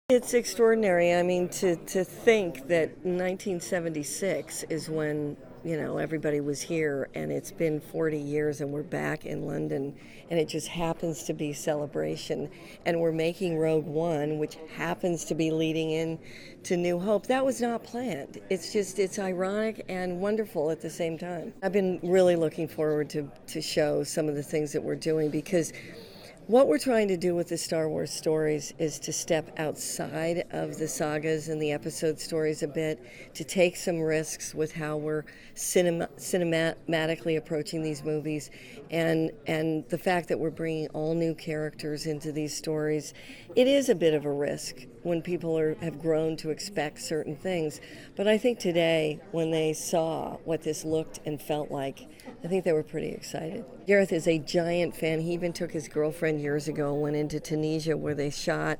It's extraordinary. I mean, to think that 1976 is when, everybody was here, and it's been 40 years and we're back in London, and it just happens to be Celebration, and we're making Rogue One, which happens to be leading in to New Hope. That was not planned. It's ironic and wonderful at the same time. I've been really looking forward to show some of the things that we're doing, because what we're trying to do with the Star Wars stories is to step outside of the sagas and the episode stories a bit, to take some risks with how we're cinematically approaching these movies, and the fact that we're bringing all new characters into these stories. It is a bit of a risk when people have grown to expect certain things, but I think today, when they saw what this looked and felt like, I think they were pretty excited. Gareth is a giant fan. He even took his girlfriend years ago, went into Tunisia where they shot,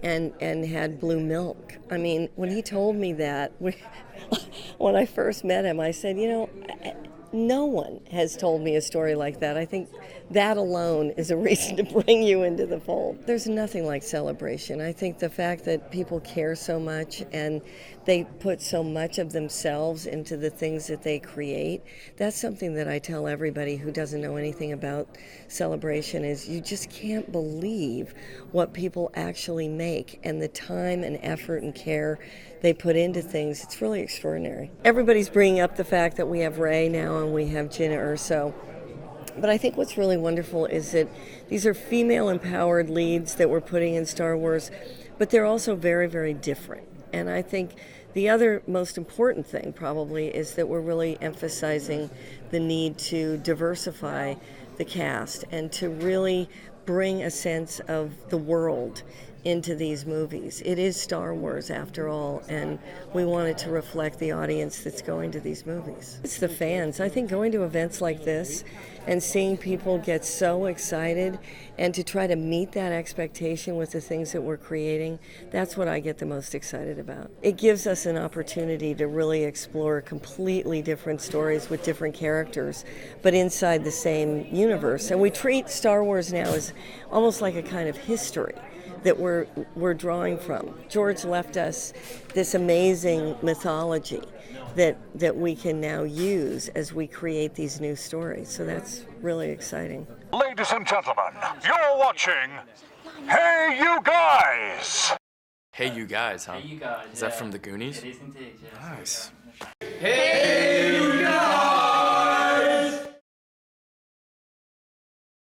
and had blue milk. I mean, when he told me that, when I first met him, I said, no one has told me a story like that. I think that alone is a reason to bring you into the fold. There's nothing like Celebration. I think the fact that people care so much and they put so much of themselves into the things that they create, that's something that I tell everybody who doesn't know anything about Celebration, is you just can't believe what people actually make and the time and effort and care they put into things. It's really extraordinary. Everybody's bringing up the fact that we have Rey now and we have Jyn Erso. But I think what's really wonderful is that these are female-empowered leads that we're putting in Star Wars, but they're also very, very different. And I think the other most important thing probably is that we're really emphasizing the need to diversify the cast and to really bring a sense of the world into these movies. It is Star Wars after all, and we want it to reflect the audience that's going to these movies. It's the fans. I think going to events like this and seeing people get so excited and to try to meet that expectation with the things that we're creating, that's what I get the most excited about. It gives us an opportunity to really explore completely different stories with different characters, but inside the same universe. And we treat Star Wars now as almost like a kind of history that we're drawing from. George left us this amazing mythology that we can now use as we create these new stories. So that's really exciting. Ladies and gentlemen, you're watching Hey You Guys! Hey You Guys, huh? Hey You Guys. Is that from the Goonies? It is indeed, yes. Nice. Hey You Guys!